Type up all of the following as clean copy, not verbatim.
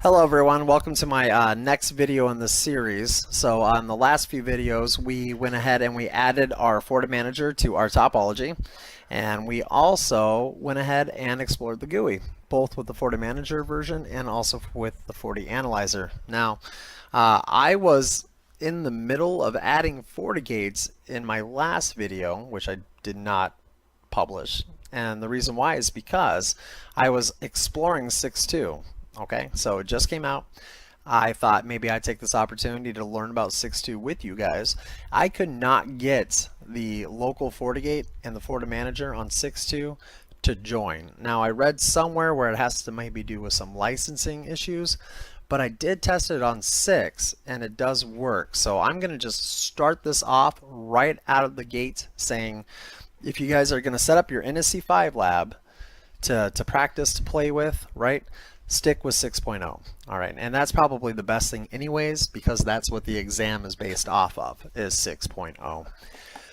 Hello everyone, welcome to my next video in this series. So on the last few videos we went ahead and we added our FortiManager to our topology, and we also went ahead and explored the GUI, both with the FortiManager version and also with the FortiAnalyzer. Now I was in the middle of adding FortiGates in my last video, which I did not publish, and the reason why is because I was exploring 6.2. Okay, so it just came out. I thought maybe I'd take this opportunity to learn about 6.2 with you guys. I could not get the local FortiGate and the FortiManager on 6.2 to join. Now I read somewhere where it has to maybe do with some licensing issues, but I did test it on 6 and it does work. So I'm going to just start this off right out of the gate saying, if you guys are going to set up your NSE 5 lab to practice, to play with, right? Stick with 6.0. All right, and that's probably the best thing anyways, because that's what the exam is based off of, is 6.0.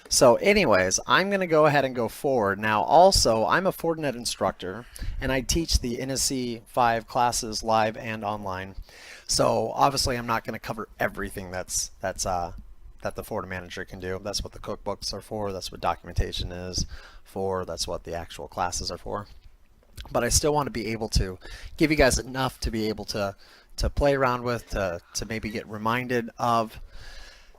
So anyways, I'm going to go ahead and go forward. Now also, I'm a Fortinet instructor and I teach the NSE 5 classes live and online. So obviously I'm not going to cover everything that the FortiManager can do. That's what the cookbooks are for, that's what documentation is for, that's what the actual classes are for. But I still want to be able to give you guys enough to be able to play around with, to maybe get reminded of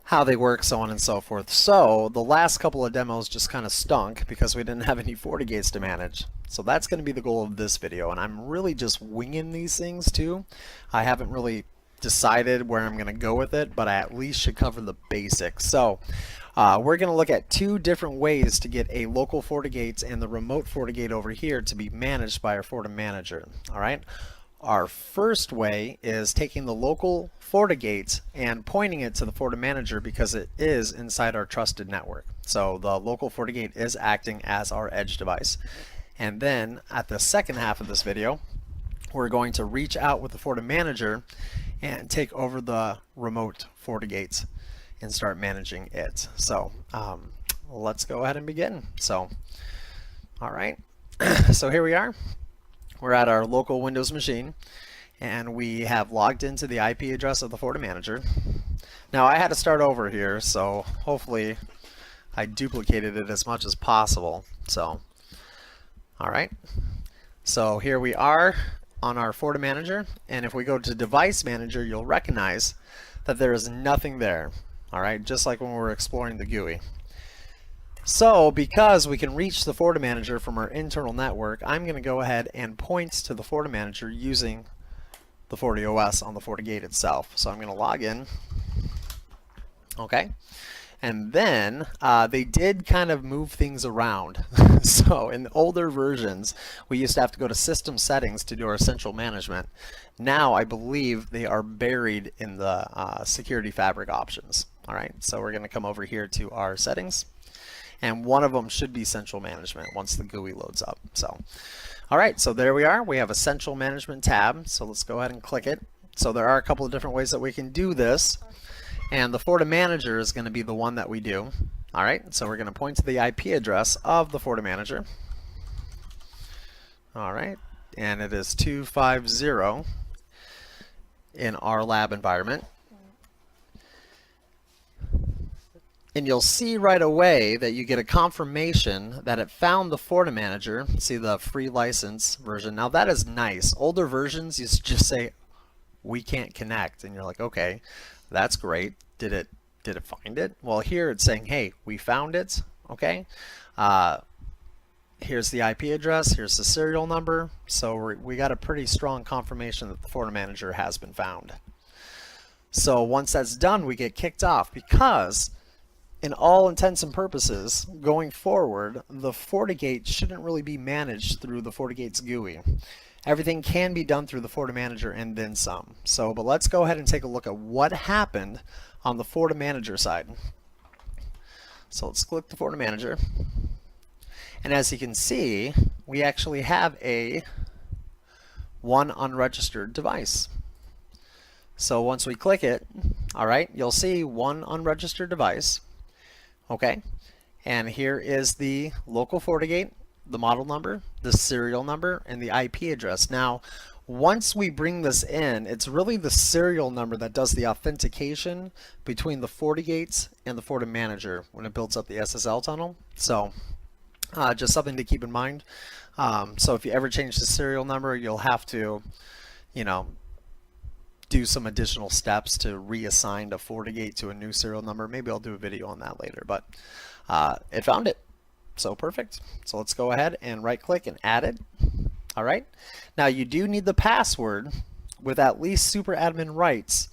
how they work, so on and so forth. So the last couple of demos just kind of stunk because we didn't have any FortiGates to manage. So that's going to be the goal of this video, and I'm really just winging these things too. I haven't really decided where I'm going to go with it, but I at least should cover the basics. So we're going to look at two different ways to get a local FortiGates and the remote FortiGate over here to be managed by our FortiManager. All right. Our first way is taking the local FortiGates and pointing it to the FortiManager because it is inside our trusted network. So the local FortiGate is acting as our edge device. And then at the second half of this video, we're going to reach out with the FortiManager and take over the remote FortiGates and start managing it. So let's go ahead and begin. So all right, so here we are. We're at our local Windows machine and we have logged into the IP address of the FortiManager. Now I had to start over here, so hopefully I duplicated it as much as possible. So all right, so here we are on our FortiManager, and if we go to Device Manager, you'll recognize that there is nothing there. All right, just like when we were exploring the GUI. So because we can reach the FortiManager from our internal network, I'm going to go ahead and point to the FortiManager using the FortiOS on the FortiGate itself. So I'm going to log in. Okay. And then they did kind of move things around. So in older versions, we used to have to go to system settings to do our central management. Now I believe they are buried in the security fabric options. All right, so we're going to come over here to our settings, and one of them should be central management once the GUI loads up. So all right, so there we are. We have a central management tab. So let's go ahead and click it. So there are a couple of different ways that we can do this, and the FortiManager is going to be the one that we do. All right, so we're going to point to the IP address of the FortiManager. All right, and it is 250 in our lab environment. And you'll see right away that you get a confirmation that it found the FortiManager. See the free license version. Now that is nice. Older versions used to just say, we can't connect, and you're like, okay, that's great. Did it find it? Well, here it's saying, hey, we found it. Okay. Here's the IP address. Here's the serial number. So we got a pretty strong confirmation that the FortiManager has been found. So once that's done, we get kicked off because, in all intents and purposes, going forward, the FortiGate shouldn't really be managed through the FortiGates GUI. Everything can be done through the FortiManager and then some. So, but let's go ahead and take a look at what happened on the FortiManager side. So let's click the FortiManager. And as you can see, we actually have one unregistered device. So once we click it, all right, you'll see one unregistered device. Okay, and here is the local FortiGate, the model number, the serial number, and the IP address. Now, Once we bring this in, it's really the serial number that does the authentication between the FortiGates and the FortiManager when it builds up the SSL tunnel. So just something to keep in mind. So if you ever change the serial number, you'll have to, you know, do some additional steps to reassign the FortiGate to a new serial number. Maybe I'll do a video on that later, but it found it. So perfect. So let's go ahead and right click and add it. All right. Now you do need the password with at least super admin rights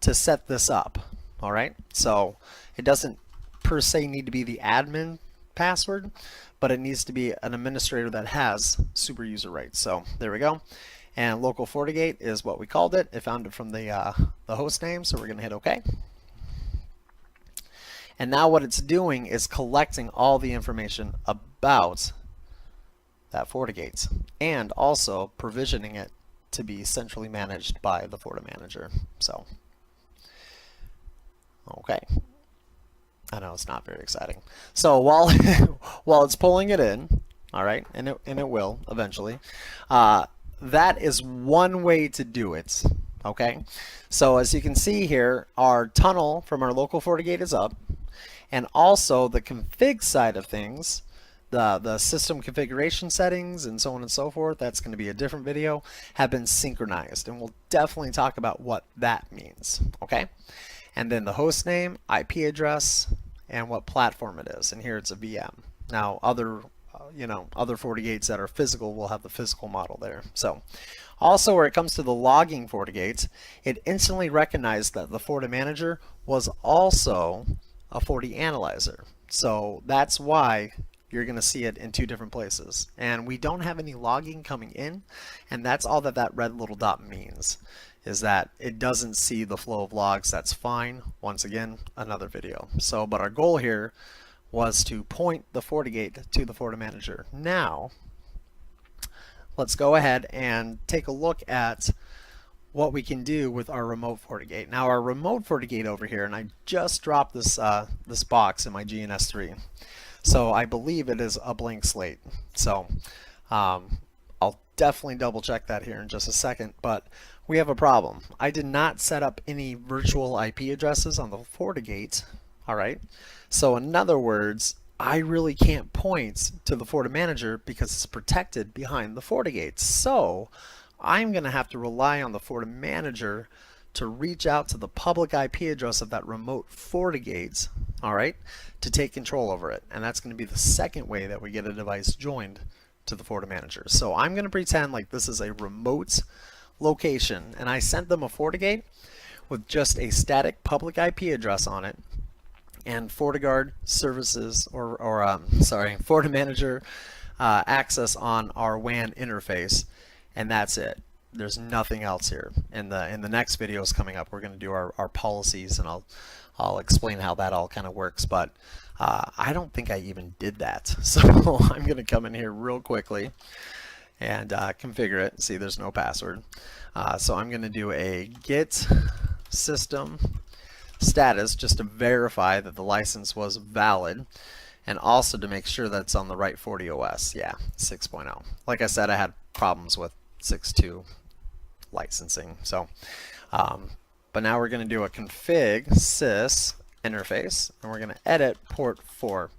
to set this up. All right. So it doesn't per se need to be the admin password, but it needs to be an administrator that has super user rights. So there we go. And local FortiGate is what we called it. It found it from the host name, so we're going to hit OK. And now what it's doing is collecting all the information about that FortiGates and also provisioning it to be centrally managed by the FortiManager. So, okay. I know it's not very exciting. So while while it's pulling it in, all right, and it will eventually. That is one way to do it. Okay. So as you can see here, our tunnel from our local FortiGate is up, and also the config side of things, the system configuration settings and so on and so forth, that's going to be a different video, have been synchronized, and we'll definitely talk about what that means. Okay. And then the host name, IP address, and what platform it is. And here it's a VM. Now other other FortiGates that are physical will have the physical model there. So also where it comes to the logging FortiGates, it instantly recognized that the FortiManager was also a FortiAnalyzer. So that's why you're going to see it in two different places. And we don't have any logging coming in, and that's all that that red little dot means, is that it doesn't see the flow of logs. That's fine. Once again, another video. So, but our goal here was to point the FortiGate to the FortiManager. Now, let's go ahead and take a look at what we can do with our remote FortiGate. Now, our remote FortiGate over here, and I just dropped this this box in my GNS3, so I believe it is a blank slate. So I'll definitely double check that here in just a second, but we have a problem. I did not set up any virtual IP addresses on the FortiGate. All right. So in other words, I really can't point to the FortiManager because it's protected behind the FortiGate. So I'm going to have to rely on the FortiManager to reach out to the public IP address of that remote FortiGate, all right, to take control over it. And that's going to be the second way that we get a device joined to the FortiManager. So I'm going to pretend like this is a remote location, and I sent them a FortiGate with just a static public IP address on it, and FortiGuard services FortiManager access on our WAN interface, and that's it. There's nothing else here. In the next videos coming up, we're going to do our policies, and I'll explain how that all kind of works. But I don't think I even did that, so I'm going to come in here real quickly and configure it. See, there's no password. So I'm going to do a get system status just to verify that the license was valid, and also to make sure that it's on the right FortiOS. Yeah, 6.0. Like I said, I had problems with 6.2 licensing. So, but now we're going to do a config sys interface, and we're going to edit port 4.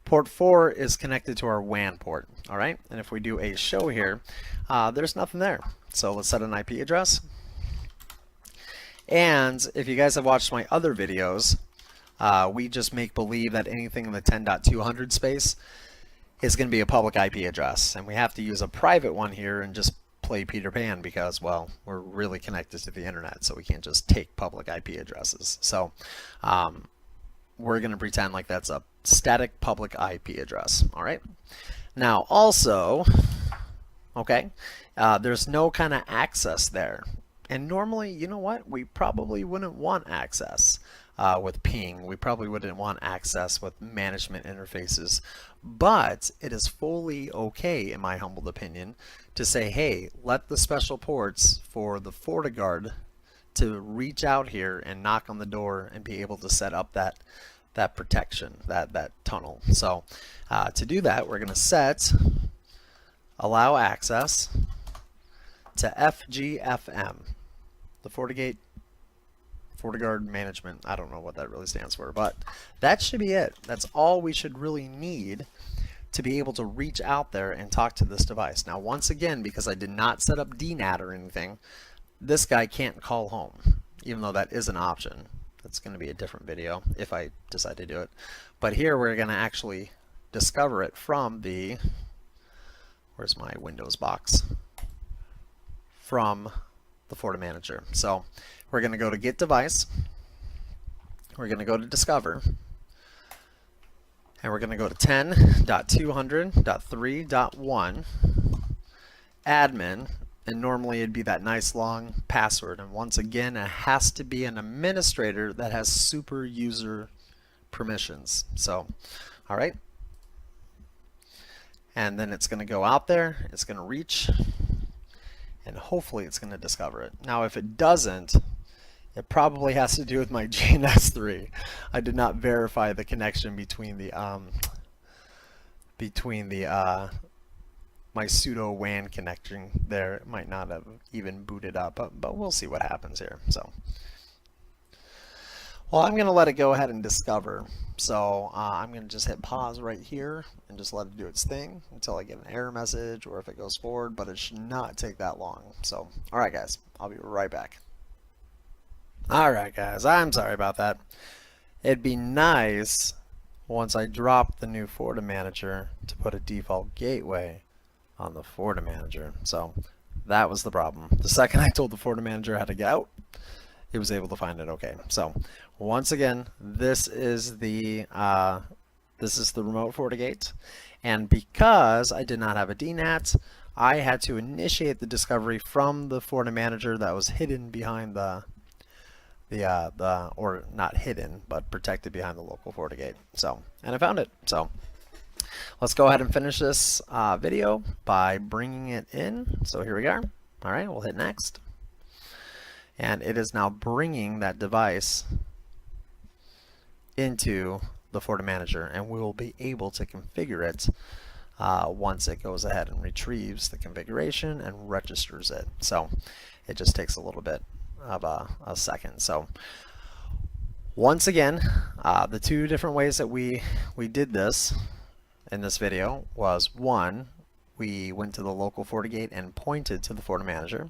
Port 4 is connected to our WAN port. All right, and if we do a show here, there's nothing there. So let's set an IP address. And if you guys have watched my other videos, we just make believe that anything in the 10.200 space is going to be a public IP address, and we have to use a private one here and just play Peter Pan because, well, we're really connected to the internet, so we can't just take public IP addresses. So we're going to pretend like that's a static public IP address. All right. Now also, okay, there's no kind of access there. And normally, you know what? We probably wouldn't want access with ping. We probably wouldn't want access with management interfaces. But it is fully okay, in my humble opinion, to say, hey, let the special ports for the FortiGuard to reach out here and knock on the door and be able to set up that protection, that tunnel. So to do that, we're going to set allow access to FGFM, the FortiGuard management. I don't know what that really stands for, but that should be it. That's all we should really need to be able to reach out there and talk to this device. Now, once again, because I did not set up DNAT or anything, this guy can't call home, even though that is an option. That's going to be a different video if I decide to do it. But here we're going to actually discover it from the, where's my Windows box? From the FortiManager. So we're going to go to Get Device. We're going to go to Discover. And we're going to go to 10.200.3.1 admin, and normally it'd be that nice long password. And once again, it has to be an administrator that has super user permissions. So, all right. And then it's going to go out there, it's going to reach, and hopefully it's going to discover it. Now, if it doesn't, it probably has to do with my GNS3. I did not verify the connection between the my pseudo WAN connection there. It might not have even booted up, but we'll see what happens here. So, well, I'm going to let it go ahead and discover. So I'm going to just hit pause right here and just let it do its thing until I get an error message or if it goes forward, but it should not take that long. So, all right, guys, I'll be right back. Alright guys, I'm sorry about that. It'd be nice once I drop the new FortiManager to put a default gateway on the FortiManager. So that was the problem. The second I told the FortiManager how to get out, it was able to find it okay. So once again, this is the remote FortiGate, and because I did not have a DNAT, I had to initiate the discovery from the FortiManager that was hidden behind or not hidden, but protected behind the local FortiGate. So, and I found it. So let's go ahead and finish this video by bringing it in. So here we are. All right, we'll hit next. And it is now bringing that device into the FortiManager, and we will be able to configure it once it goes ahead and retrieves the configuration and registers it. So it just takes a little bit of a second. So once again, the two different ways that we did this in this video was, one, we went to the local FortiGate and pointed to the FortiManager.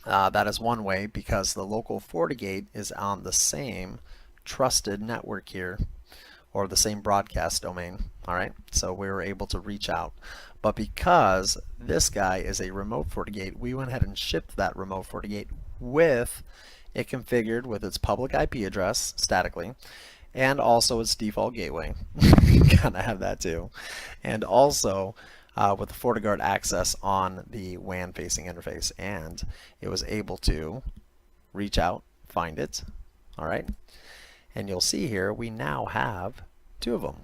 That is one way because the local FortiGate is on the same trusted network here, or the same broadcast domain. All right, so we were able to reach out. But because this guy is a remote FortiGate, we went ahead and shipped that remote FortiGate with it configured with its public IP address statically, and also its default gateway. Gotta have that too. And also with the FortiGuard access on the WAN facing interface, and it was able to reach out, find it. All right, and you'll see here we now have two of them.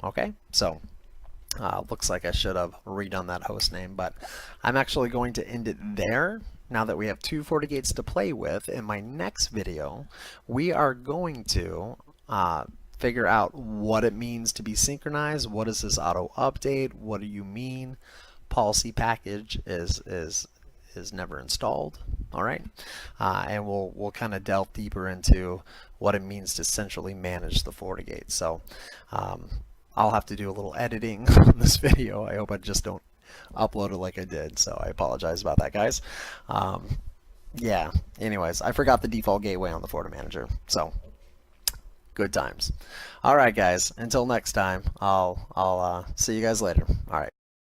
Okay, so looks like I should have redone that host name, but I'm actually going to end it there. Now that we have two FortiGates to play with, in my next video, we are going to figure out what it means to be synchronized. What is this auto update? What do you mean? Policy package is never installed. All right, and we'll kind of delve deeper into what it means to centrally manage the FortiGate. So I'll have to do a little editing on this video. I hope I just don't upload it like I did, so I apologize about that, guys. Yeah, anyways, I forgot the default gateway on the FortiManager, so good times. All right, guys, until next time, I'll see you guys later. All right.